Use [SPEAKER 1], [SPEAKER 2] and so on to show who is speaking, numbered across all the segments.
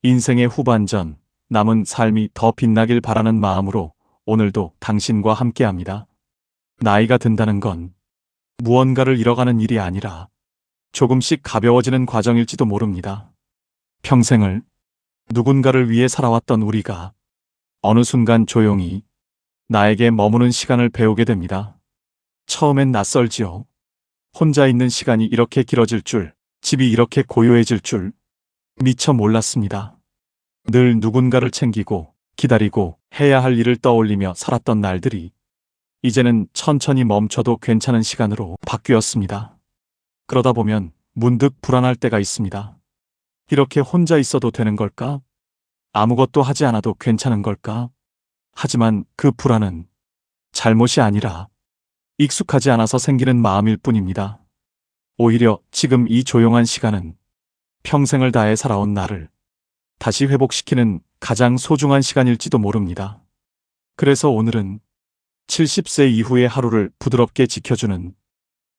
[SPEAKER 1] 인생의 후반전, 남은 삶이 더 빛나길 바라는 마음으로 오늘도 당신과 함께합니다. 나이가 든다는 건 무언가를 잃어가는 일이 아니라 조금씩 가벼워지는 과정일지도 모릅니다. 평생을 누군가를 위해 살아왔던 우리가 어느 순간 조용히 나에게 머무는 시간을 배우게 됩니다. 처음엔 낯설지요. 혼자 있는 시간이 이렇게 길어질 줄, 집이 이렇게 고요해질 줄 미처 몰랐습니다. 늘 누군가를 챙기고 기다리고 해야 할 일을 떠올리며 살았던 날들이 이제는 천천히 멈춰도 괜찮은 시간으로 바뀌었습니다. 그러다 보면 문득 불안할 때가 있습니다. 이렇게 혼자 있어도 되는 걸까? 아무것도 하지 않아도 괜찮은 걸까? 하지만 그 불안은 잘못이 아니라 익숙하지 않아서 생기는 마음일 뿐입니다. 오히려 지금 이 조용한 시간은 평생을 다해 살아온 나를 다시 회복시키는 가장 소중한 시간일지도 모릅니다. 그래서 오늘은 70세 이후의 하루를 부드럽게 지켜주는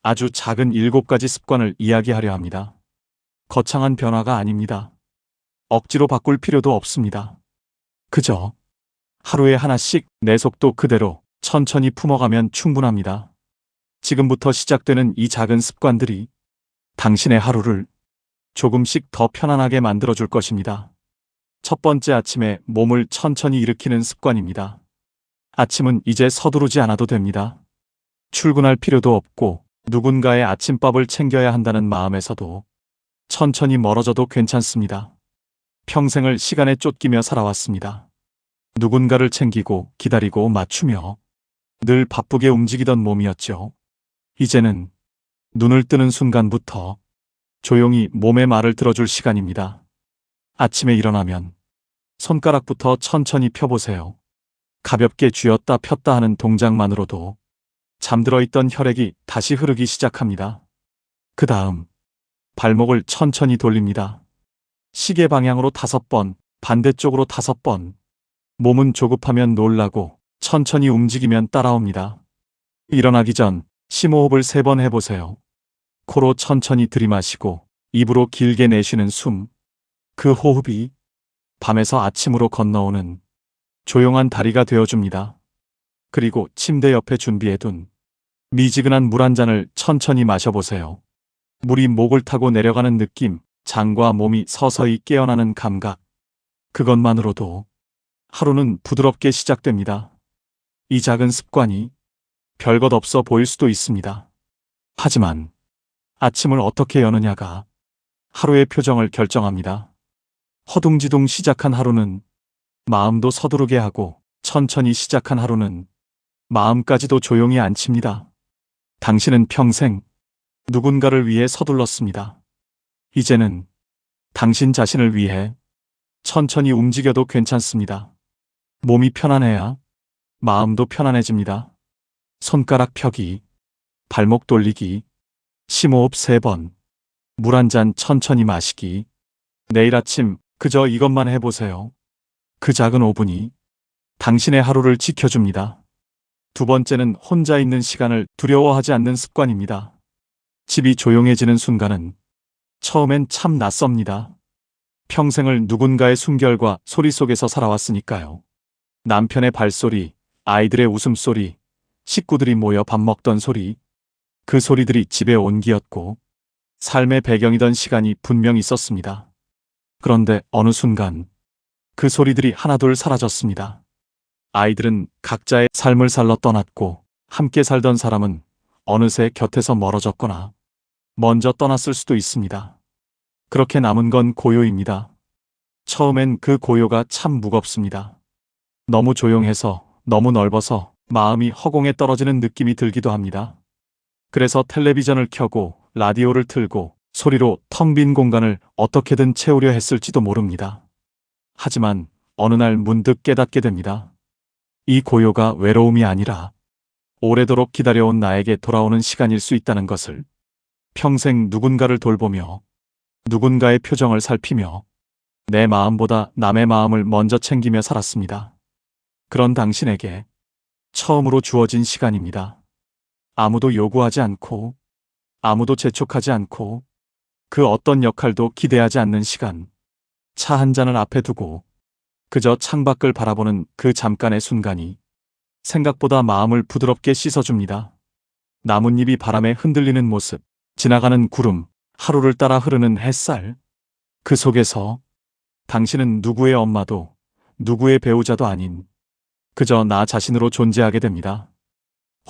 [SPEAKER 1] 아주 작은 7가지 습관을 이야기하려 합니다. 거창한 변화가 아닙니다. 억지로 바꿀 필요도 없습니다. 그저 하루에 하나씩 내 속도 그대로 천천히 품어가면 충분합니다. 지금부터 시작되는 이 작은 습관들이 당신의 하루를 조금씩 더 편안하게 만들어줄 것입니다. 첫 번째, 아침에 몸을 천천히 일으키는 습관입니다. 아침은 이제 서두르지 않아도 됩니다. 출근할 필요도 없고 누군가의 아침밥을 챙겨야 한다는 마음에서도 천천히 멀어져도 괜찮습니다. 평생을 시간에 쫓기며 살아왔습니다. 누군가를 챙기고 기다리고 맞추며 늘 바쁘게 움직이던 몸이었죠. 이제는 눈을 뜨는 순간부터 조용히 몸의 말을 들어줄 시간입니다. 아침에 일어나면 손가락부터 천천히 펴보세요. 가볍게 쥐었다 폈다 하는 동작만으로도 잠들어 있던 혈액이 다시 흐르기 시작합니다. 그 다음 발목을 천천히 돌립니다. 시계 방향으로 5번, 반대쪽으로 5번. 몸은 조급하면 놀라고 천천히 움직이면 따라옵니다. 일어나기 전 심호흡을 3번 해보세요. 코로 천천히 들이마시고 입으로 길게 내쉬는 숨. 그 호흡이 밤에서 아침으로 건너오는 조용한 다리가 되어줍니다. 그리고 침대 옆에 준비해둔 미지근한 물 한 잔을 천천히 마셔보세요. 물이 목을 타고 내려가는 느낌, 장과 몸이 서서히 깨어나는 감각. 그것만으로도 하루는 부드럽게 시작됩니다. 이 작은 습관이 별것 없어 보일 수도 있습니다. 하지만 아침을 어떻게 여느냐가 하루의 표정을 결정합니다. 허둥지둥 시작한 하루는 마음도 서두르게 하고 천천히 시작한 하루는 마음까지도 조용히 앉힙니다. 당신은 평생 누군가를 위해 서둘렀습니다. 이제는 당신 자신을 위해 천천히 움직여도 괜찮습니다. 몸이 편안해야 마음도 편안해집니다. 손가락 펴기, 발목 돌리기, 심호흡 3번, 물 한 잔 천천히 마시기. 내일 아침 그저 이것만 해보세요. 그 작은 5분이 당신의 하루를 지켜줍니다. 두 번째는 혼자 있는 시간을 두려워하지 않는 습관입니다. 집이 조용해지는 순간은 처음엔 참 낯섭니다. 평생을 누군가의 숨결과 소리 속에서 살아왔으니까요. 남편의 발소리, 아이들의 웃음소리, 식구들이 모여 밥 먹던 소리. 그 소리들이 집의 온기였고 삶의 배경이던 시간이 분명 있었습니다. 그런데 어느 순간 그 소리들이 하나둘 사라졌습니다. 아이들은 각자의 삶을 살러 떠났고 함께 살던 사람은 어느새 곁에서 멀어졌거나 먼저 떠났을 수도 있습니다. 그렇게 남은 건 고요입니다. 처음엔 그 고요가 참 무겁습니다. 너무 조용해서, 너무 넓어서 마음이 허공에 떨어지는 느낌이 들기도 합니다. 그래서 텔레비전을 켜고 라디오를 틀고 소리로 텅 빈 공간을 어떻게든 채우려 했을지도 모릅니다. 하지만 어느 날 문득 깨닫게 됩니다. 이 고요가 외로움이 아니라 오래도록 기다려온 나에게 돌아오는 시간일 수 있다는 것을. 평생 누군가를 돌보며 누군가의 표정을 살피며 내 마음보다 남의 마음을 먼저 챙기며 살았습니다. 그런 당신에게 처음으로 주어진 시간입니다. 아무도 요구하지 않고 아무도 재촉하지 않고 그 어떤 역할도 기대하지 않는 시간. 차 한 잔을 앞에 두고 그저 창밖을 바라보는 그 잠깐의 순간이 생각보다 마음을 부드럽게 씻어줍니다. 나뭇잎이 바람에 흔들리는 모습, 지나가는 구름, 하루를 따라 흐르는 햇살. 그 속에서 당신은 누구의 엄마도 누구의 배우자도 아닌 그저 나 자신으로 존재하게 됩니다.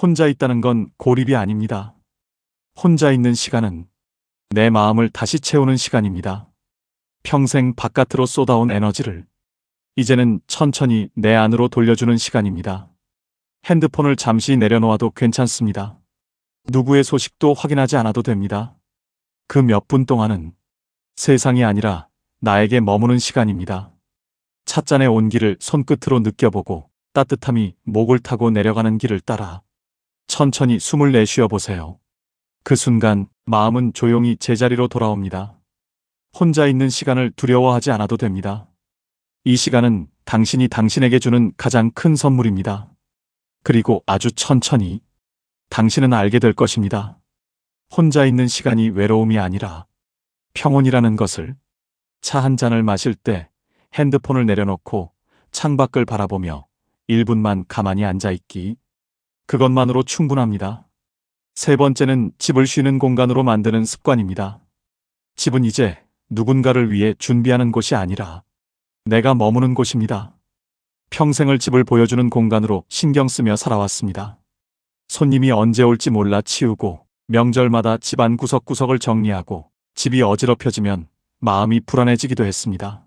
[SPEAKER 1] 혼자 있다는 건 고립이 아닙니다. 혼자 있는 시간은 내 마음을 다시 채우는 시간입니다. 평생 바깥으로 쏟아온 에너지를 이제는 천천히 내 안으로 돌려주는 시간입니다. 핸드폰을 잠시 내려놓아도 괜찮습니다. 누구의 소식도 확인하지 않아도 됩니다. 그 몇 분 동안은 세상이 아니라 나에게 머무는 시간입니다. 찻잔의 온기를 손끝으로 느껴보고 따뜻함이 목을 타고 내려가는 길을 따라 천천히 숨을 내쉬어 보세요. 그 순간 마음은 조용히 제자리로 돌아옵니다. 혼자 있는 시간을 두려워하지 않아도 됩니다. 이 시간은 당신이 당신에게 주는 가장 큰 선물입니다. 그리고 아주 천천히 당신은 알게 될 것입니다. 혼자 있는 시간이 외로움이 아니라 평온이라는 것을. 차 한 잔을 마실 때 핸드폰을 내려놓고 창밖을 바라보며 1분만 가만히 앉아있기. 그것만으로 충분합니다. 세 번째는 집을 쉬는 공간으로 만드는 습관입니다. 집은 이제 누군가를 위해 준비하는 곳이 아니라 내가 머무는 곳입니다. 평생을 집을 보여주는 공간으로 신경 쓰며 살아왔습니다. 손님이 언제 올지 몰라 치우고 명절마다 집안 구석구석을 정리하고 집이 어지럽혀지면 마음이 불안해지기도 했습니다.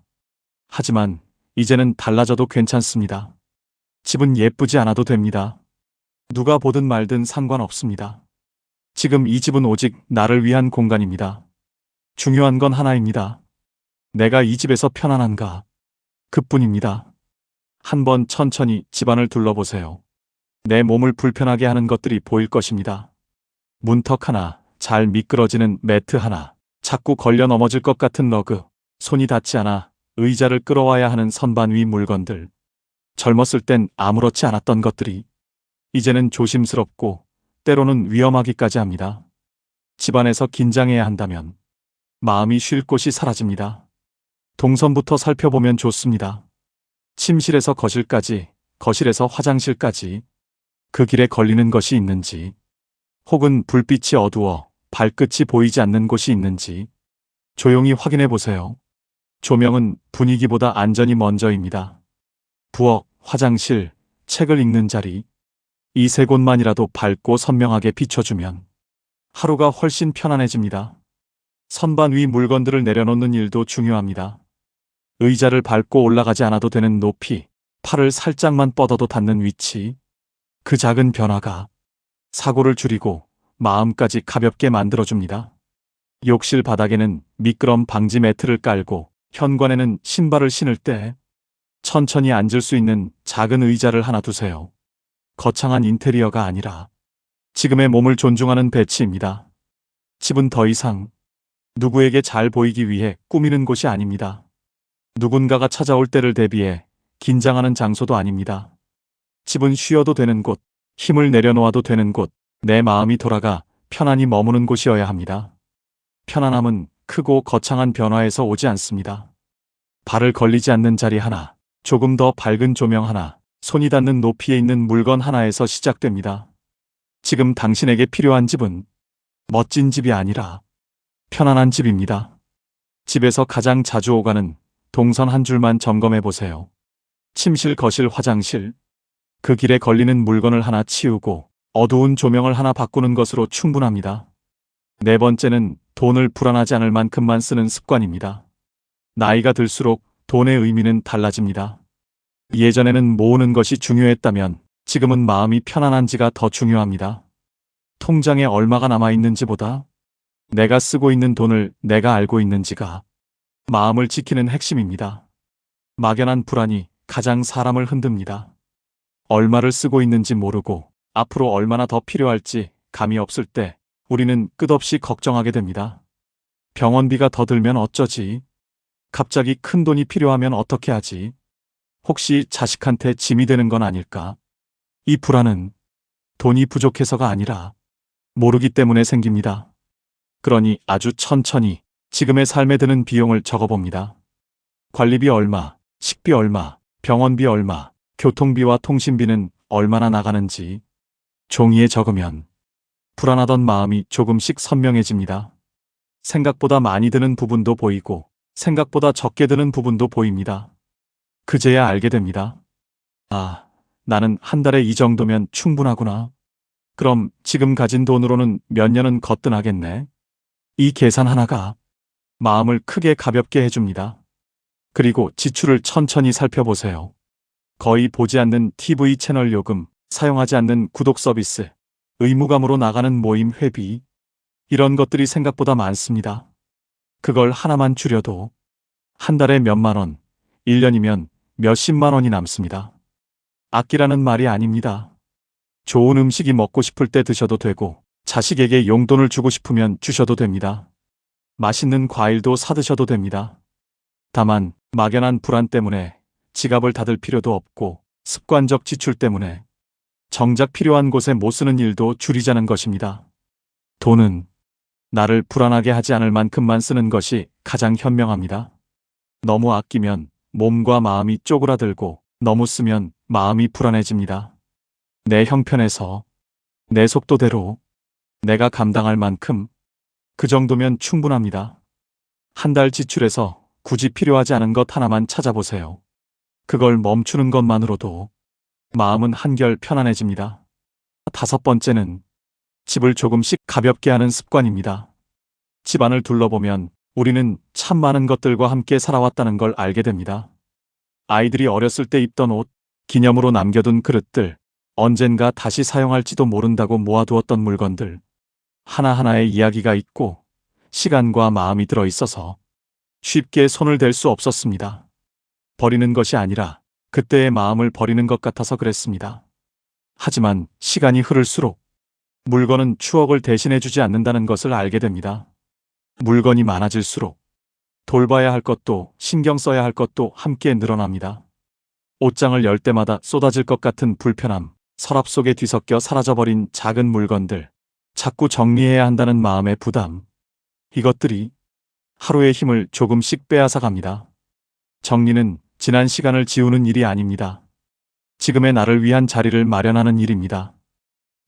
[SPEAKER 1] 하지만 이제는 달라져도 괜찮습니다. 집은 예쁘지 않아도 됩니다. 누가 보든 말든 상관없습니다. 지금 이 집은 오직 나를 위한 공간입니다. 중요한 건 하나입니다. 내가 이 집에서 편안한가? 그뿐입니다. 한번 천천히 집안을 둘러보세요. 내 몸을 불편하게 하는 것들이 보일 것입니다. 문턱 하나, 잘 미끄러지는 매트 하나, 자꾸 걸려 넘어질 것 같은 러그, 손이 닿지 않아 의자를 끌어와야 하는 선반 위 물건들. 젊었을 땐 아무렇지 않았던 것들이 이제는 조심스럽고 때로는 위험하기까지 합니다. 집안에서 긴장해야 한다면 마음이 쉴 곳이 사라집니다. 동선부터 살펴보면 좋습니다. 침실에서 거실까지, 거실에서 화장실까지 그 길에 걸리는 것이 있는지, 혹은 불빛이 어두워 발끝이 보이지 않는 곳이 있는지 조용히 확인해 보세요. 조명은 분위기보다 안전이 먼저입니다. 부엌, 화장실, 책을 읽는 자리, 이 세 곳만이라도 밝고 선명하게 비춰주면 하루가 훨씬 편안해집니다. 선반 위 물건들을 내려놓는 일도 중요합니다. 의자를 밟고 올라가지 않아도 되는 높이, 팔을 살짝만 뻗어도 닿는 위치. 그 작은 변화가 사고를 줄이고 마음까지 가볍게 만들어줍니다. 욕실 바닥에는 미끄럼 방지 매트를 깔고 현관에는 신발을 신을 때 천천히 앉을 수 있는 작은 의자를 하나 두세요. 거창한 인테리어가 아니라 지금의 몸을 존중하는 배치입니다. 집은 더 이상 누구에게 잘 보이기 위해 꾸미는 곳이 아닙니다. 누군가가 찾아올 때를 대비해 긴장하는 장소도 아닙니다. 집은 쉬어도 되는 곳, 힘을 내려놓아도 되는 곳, 내 마음이 돌아가 편안히 머무는 곳이어야 합니다. 편안함은 크고 거창한 변화에서 오지 않습니다. 발을 걸리지 않는 자리 하나, 조금 더 밝은 조명 하나, 손이 닿는 높이에 있는 물건 하나에서 시작됩니다. 지금 당신에게 필요한 집은 멋진 집이 아니라 편안한 집입니다. 집에서 가장 자주 오가는 동선 한 줄만 점검해 보세요. 침실, 거실, 화장실. 그 길에 걸리는 물건을 하나 치우고 어두운 조명을 하나 바꾸는 것으로 충분합니다. 네 번째는 돈을 불안하지 않을 만큼만 쓰는 습관입니다. 나이가 들수록 돈의 의미는 달라집니다. 예전에는 모으는 것이 중요했다면 지금은 마음이 편안한지가 더 중요합니다. 통장에 얼마가 남아있는지보다 내가 쓰고 있는 돈을 내가 알고 있는지가 마음을 지키는 핵심입니다. 막연한 불안이 가장 사람을 흔듭니다. 얼마를 쓰고 있는지 모르고 앞으로 얼마나 더 필요할지 감이 없을 때 우리는 끝없이 걱정하게 됩니다. 병원비가 더 들면 어쩌지? 갑자기 큰 돈이 필요하면 어떻게 하지? 혹시 자식한테 짐이 되는 건 아닐까? 이 불안은 돈이 부족해서가 아니라 모르기 때문에 생깁니다. 그러니 아주 천천히 지금의 삶에 드는 비용을 적어봅니다. 관리비 얼마, 식비 얼마, 병원비 얼마, 교통비와 통신비는 얼마나 나가는지 종이에 적으면 불안하던 마음이 조금씩 선명해집니다. 생각보다 많이 드는 부분도 보이고 생각보다 적게 드는 부분도 보입니다. 그제야 알게 됩니다. 아, 나는 한 달에 이 정도면 충분하구나. 그럼 지금 가진 돈으로는 몇 년은 거뜬하겠네. 이 계산 하나가 마음을 크게 가볍게 해줍니다. 그리고 지출을 천천히 살펴보세요. 거의 보지 않는 TV 채널 요금, 사용하지 않는 구독 서비스, 의무감으로 나가는 모임 회비, 이런 것들이 생각보다 많습니다. 그걸 하나만 줄여도 한 달에 몇만 원, 1년이면 몇십만 원이 남습니다. 아끼라는 말이 아닙니다. 좋은 음식이 먹고 싶을 때 드셔도 되고, 자식에게 용돈을 주고 싶으면 주셔도 됩니다. 맛있는 과일도 사드셔도 됩니다. 다만 막연한 불안 때문에 지갑을 닫을 필요도 없고 습관적 지출 때문에 정작 필요한 곳에 못 쓰는 일도 줄이자는 것입니다. 돈은 나를 불안하게 하지 않을 만큼만 쓰는 것이 가장 현명합니다. 너무 아끼면 몸과 마음이 쪼그라들고 너무 쓰면 마음이 불안해집니다. 내 형편에서 내 속도대로 내가 감당할 만큼 그 정도면 충분합니다. 한 달 지출에서 굳이 필요하지 않은 것 하나만 찾아보세요. 그걸 멈추는 것만으로도 마음은 한결 편안해집니다. 5번째는 집을 조금씩 가볍게 하는 습관입니다. 집안을 둘러보면 우리는 참 많은 것들과 함께 살아왔다는 걸 알게 됩니다. 아이들이 어렸을 때 입던 옷, 기념으로 남겨둔 그릇들, 언젠가 다시 사용할지도 모른다고 모아두었던 물건들, 하나하나에 이야기가 있고 시간과 마음이 들어 있어서 쉽게 손을 댈 수 없었습니다. 버리는 것이 아니라 그때의 마음을 버리는 것 같아서 그랬습니다. 하지만 시간이 흐를수록 물건은 추억을 대신해주지 않는다는 것을 알게 됩니다. 물건이 많아질수록 돌봐야 할 것도 신경 써야 할 것도 함께 늘어납니다. 옷장을 열 때마다 쏟아질 것 같은 불편함, 서랍 속에 뒤섞여 사라져버린 작은 물건들, 자꾸 정리해야 한다는 마음의 부담, 이것들이 하루의 힘을 조금씩 빼앗아 갑니다. 정리는 지난 시간을 지우는 일이 아닙니다. 지금의 나를 위한 자리를 마련하는 일입니다.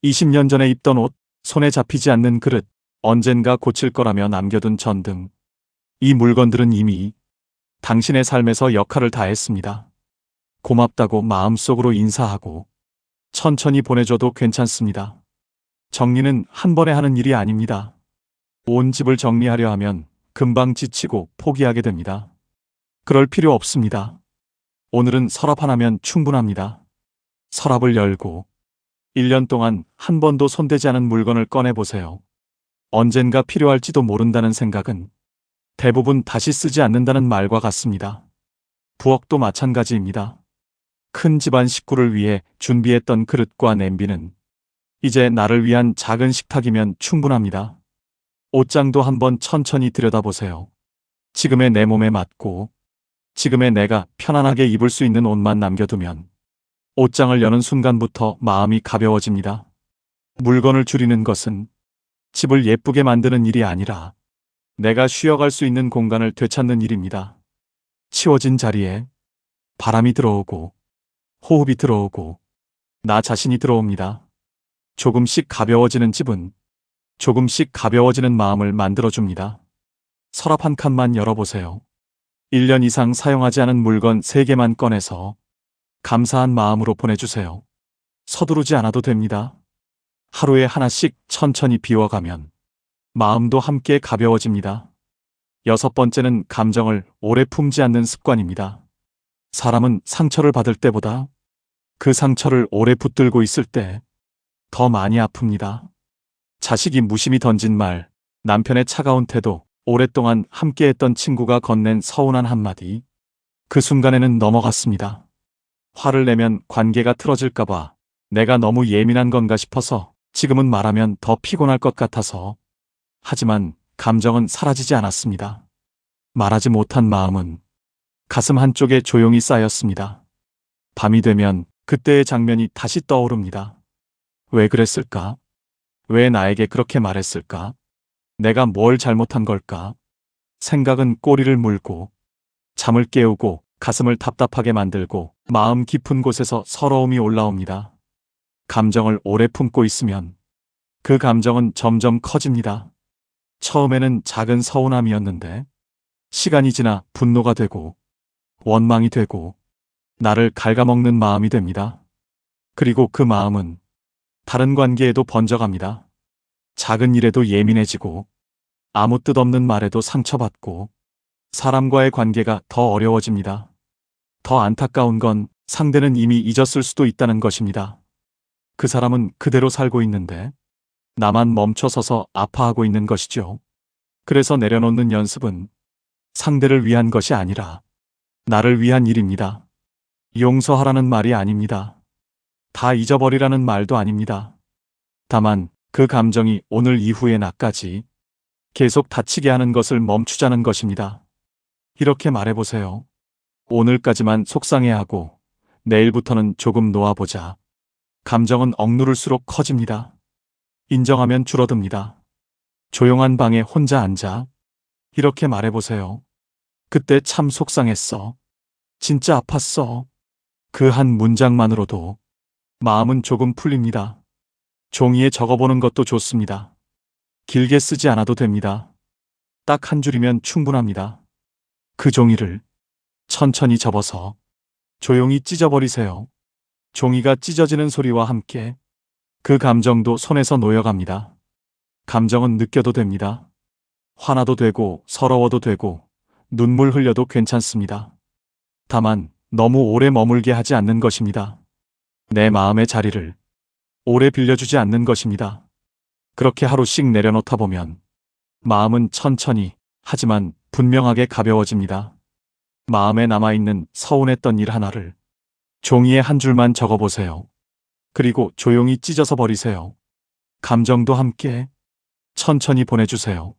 [SPEAKER 1] 20년 전에 입던 옷, 손에 잡히지 않는 그릇, 언젠가 고칠 거라며 남겨둔 전등. 이 물건들은 이미 당신의 삶에서 역할을 다했습니다. 고맙다고 마음속으로 인사하고 천천히 보내줘도 괜찮습니다. 정리는 한 번에 하는 일이 아닙니다. 온 집을 정리하려 하면 금방 지치고 포기하게 됩니다. 그럴 필요 없습니다. 오늘은 서랍 하나면 충분합니다. 서랍을 열고 1년 동안 한 번도 손대지 않은 물건을 꺼내보세요. 언젠가 필요할지도 모른다는 생각은 대부분 다시 쓰지 않는다는 말과 같습니다. 부엌도 마찬가지입니다. 큰 집안 식구를 위해 준비했던 그릇과 냄비는 이제 나를 위한 작은 식탁이면 충분합니다. 옷장도 한번 천천히 들여다보세요. 지금의 내 몸에 맞고 지금의 내가 편안하게 입을 수 있는 옷만 남겨두면 옷장을 여는 순간부터 마음이 가벼워집니다. 물건을 줄이는 것은 집을 예쁘게 만드는 일이 아니라 내가 쉬어갈 수 있는 공간을 되찾는 일입니다. 치워진 자리에 바람이 들어오고 호흡이 들어오고 나 자신이 들어옵니다. 조금씩 가벼워지는 집은 조금씩 가벼워지는 마음을 만들어줍니다. 서랍 한 칸만 열어보세요. 1년 이상 사용하지 않은 물건 3개만 꺼내서 감사한 마음으로 보내주세요. 서두르지 않아도 됩니다. 하루에 하나씩 천천히 비워가면 마음도 함께 가벼워집니다. 6번째는 감정을 오래 품지 않는 습관입니다. 사람은 상처를 받을 때보다 그 상처를 오래 붙들고 있을 때 더 많이 아픕니다. 자식이 무심히 던진 말, 남편의 차가운 태도, 오랫동안 함께했던 친구가 건넨 서운한 한마디. 그 순간에는 넘어갔습니다. 화를 내면 관계가 틀어질까봐 내가 너무 예민한 건가 싶어서 지금은 말하면 더 피곤할 것 같아서. 하지만 감정은 사라지지 않았습니다. 말하지 못한 마음은 가슴 한쪽에 조용히 쌓였습니다. 밤이 되면 그때의 장면이 다시 떠오릅니다. 왜 그랬을까? 왜 나에게 그렇게 말했을까? 내가 뭘 잘못한 걸까? 생각은 꼬리를 물고 잠을 깨우고 가슴을 답답하게 만들고 마음 깊은 곳에서 서러움이 올라옵니다. 감정을 오래 품고 있으면 그 감정은 점점 커집니다. 처음에는 작은 서운함이었는데 시간이 지나 분노가 되고 원망이 되고 나를 갉아먹는 마음이 됩니다. 그리고 그 마음은 다른 관계에도 번져갑니다. 작은 일에도 예민해지고 아무 뜻 없는 말에도 상처받고 사람과의 관계가 더 어려워집니다. 더 안타까운 건 상대는 이미 잊었을 수도 있다는 것입니다. 그 사람은 그대로 살고 있는데 나만 멈춰서서 아파하고 있는 것이죠. 그래서 내려놓는 연습은 상대를 위한 것이 아니라 나를 위한 일입니다. 용서하라는 말이 아닙니다. 다 잊어버리라는 말도 아닙니다. 다만 그 감정이 오늘 이후의 나까지 계속 다치게 하는 것을 멈추자는 것입니다. 이렇게 말해보세요. 오늘까지만 속상해하고 내일부터는 조금 놓아보자. 감정은 억누를수록 커집니다. 인정하면 줄어듭니다. 조용한 방에 혼자 앉아 이렇게 말해보세요. 그때 참 속상했어. 진짜 아팠어. 그 한 문장만으로도 마음은 조금 풀립니다. 종이에 적어보는 것도 좋습니다. 길게 쓰지 않아도 됩니다. 딱 한 줄이면 충분합니다. 그 종이를 천천히 접어서 조용히 찢어버리세요. 종이가 찢어지는 소리와 함께 그 감정도 손에서 놓여갑니다. 감정은 느껴도 됩니다. 화나도 되고 서러워도 되고 눈물 흘려도 괜찮습니다. 다만 너무 오래 머물게 하지 않는 것입니다. 내 마음의 자리를 오래 빌려주지 않는 것입니다. 그렇게 하루씩 내려놓다 보면 마음은 천천히 하지만 분명하게 가벼워집니다. 마음에 남아있는 서운했던 일 하나를 종이에 한 줄만 적어보세요. 그리고 조용히 찢어서 버리세요. 감정도 함께 천천히 보내주세요.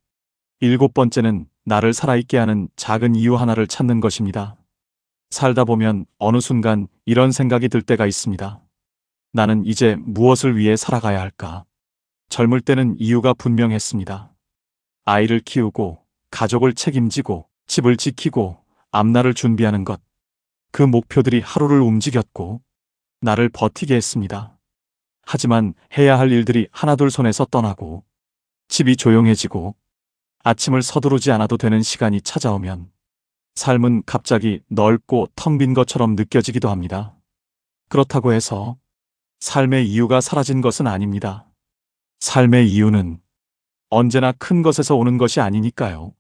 [SPEAKER 1] 7번째는 나를 살아있게 하는 작은 이유 하나를 찾는 것입니다. 살다 보면 어느 순간 이런 생각이 들 때가 있습니다. 나는 이제 무엇을 위해 살아가야 할까? 젊을 때는 이유가 분명했습니다. 아이를 키우고 가족을 책임지고 집을 지키고 앞날을 준비하는 것. 그 목표들이 하루를 움직였고 나를 버티게 했습니다. 하지만 해야 할 일들이 하나둘 손에서 떠나고 집이 조용해지고 아침을 서두르지 않아도 되는 시간이 찾아오면 삶은 갑자기 넓고 텅 빈 것처럼 느껴지기도 합니다. 그렇다고 해서 삶의 이유가 사라진 것은 아닙니다. 삶의 이유는 언제나 큰 것에서 오는 것이 아니니까요.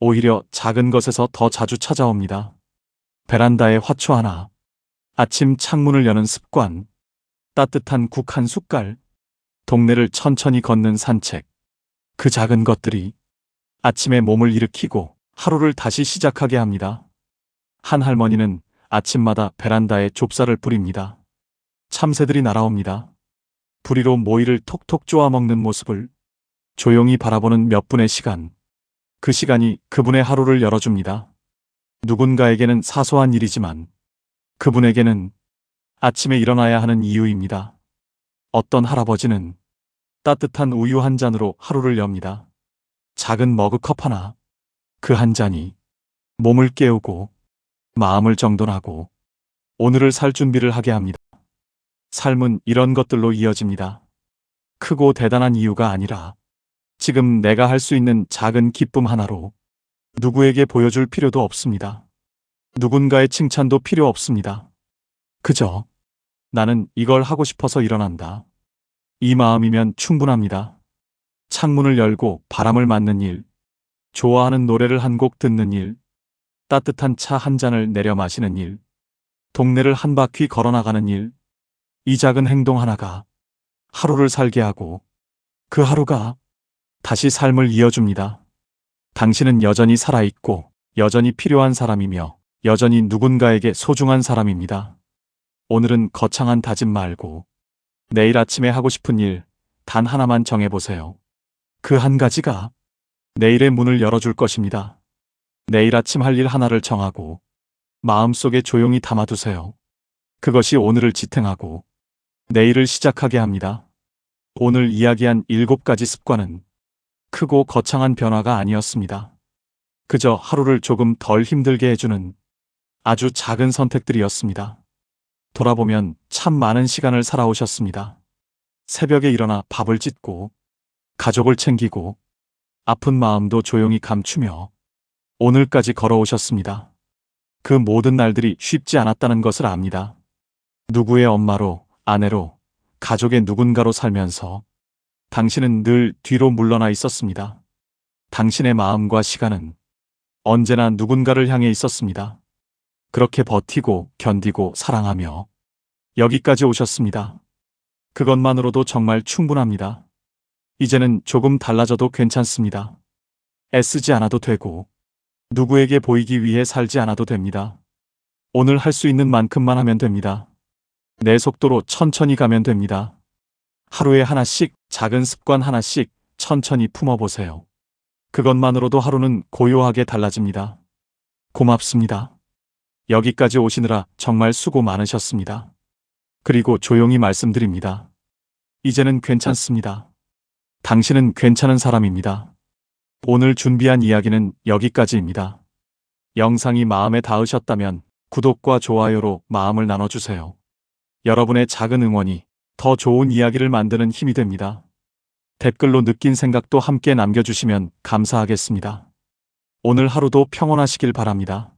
[SPEAKER 1] 오히려 작은 것에서 더 자주 찾아옵니다. 베란다에 화초 하나, 아침 창문을 여는 습관, 따뜻한 국 한 숟갈, 동네를 천천히 걷는 산책. 그 작은 것들이 아침에 몸을 일으키고 하루를 다시 시작하게 합니다. 한 할머니는 아침마다 베란다에 좁쌀을 뿌립니다. 참새들이 날아옵니다. 부리로 모이를 톡톡 쪼아 먹는 모습을 조용히 바라보는 몇 분의 시간. 그 시간이 그분의 하루를 열어줍니다. 누군가에게는 사소한 일이지만 그분에게는 아침에 일어나야 하는 이유입니다. 어떤 할아버지는 따뜻한 우유 한 잔으로 하루를 엽니다. 작은 머그컵 하나. 그 한 잔이 몸을 깨우고 마음을 정돈하고 오늘을 살 준비를 하게 합니다. 삶은 이런 것들로 이어집니다. 크고 대단한 이유가 아니라 지금 내가 할 수 있는 작은 기쁨 하나로 누구에게 보여줄 필요도 없습니다. 누군가의 칭찬도 필요 없습니다. 그저 나는 이걸 하고 싶어서 일어난다. 이 마음이면 충분합니다. 창문을 열고 바람을 맞는 일, 좋아하는 노래를 한 곡 듣는 일, 따뜻한 차 한 잔을 내려 마시는 일, 동네를 한 바퀴 걸어나가는 일, 이 작은 행동 하나가 하루를 살게 하고 그 하루가 다시 삶을 이어줍니다. 당신은 여전히 살아있고 여전히 필요한 사람이며 여전히 누군가에게 소중한 사람입니다. 오늘은 거창한 다짐 말고 내일 아침에 하고 싶은 일 단 하나만 정해보세요. 그 한 가지가 내일의 문을 열어줄 것입니다. 내일 아침 할 일 하나를 정하고 마음속에 조용히 담아두세요. 그것이 오늘을 지탱하고 내일을 시작하게 합니다. 오늘 이야기한 7가지 습관은 크고 거창한 변화가 아니었습니다. 그저 하루를 조금 덜 힘들게 해주는 아주 작은 선택들이었습니다. 돌아보면 참 많은 시간을 살아오셨습니다. 새벽에 일어나 밥을 짓고, 가족을 챙기고, 아픈 마음도 조용히 감추며 오늘까지 걸어오셨습니다. 그 모든 날들이 쉽지 않았다는 것을 압니다. 누구의 엄마로, 아내로, 가족의 누군가로 살면서 당신은 늘 뒤로 물러나 있었습니다. 당신의 마음과 시간은 언제나 누군가를 향해 있었습니다. 그렇게 버티고 견디고 사랑하며 여기까지 오셨습니다. 그것만으로도 정말 충분합니다. 이제는 조금 달라져도 괜찮습니다. 애쓰지 않아도 되고 누구에게 보이기 위해 살지 않아도 됩니다. 오늘 할 수 있는 만큼만 하면 됩니다. 내 속도로 천천히 가면 됩니다. 하루에 하나씩, 작은 습관 하나씩 천천히 품어보세요. 그것만으로도 하루는 고요하게 달라집니다. 고맙습니다. 여기까지 오시느라 정말 수고 많으셨습니다. 그리고 조용히 말씀드립니다. 이제는 괜찮습니다. 당신은 괜찮은 사람입니다. 오늘 준비한 이야기는 여기까지입니다. 영상이 마음에 닿으셨다면 구독과 좋아요로 마음을 나눠주세요. 여러분의 작은 응원이 더 좋은 이야기를 만드는 힘이 됩니다. 댓글로 느낀 생각도 함께 남겨주시면 감사하겠습니다. 오늘 하루도 평온하시길 바랍니다.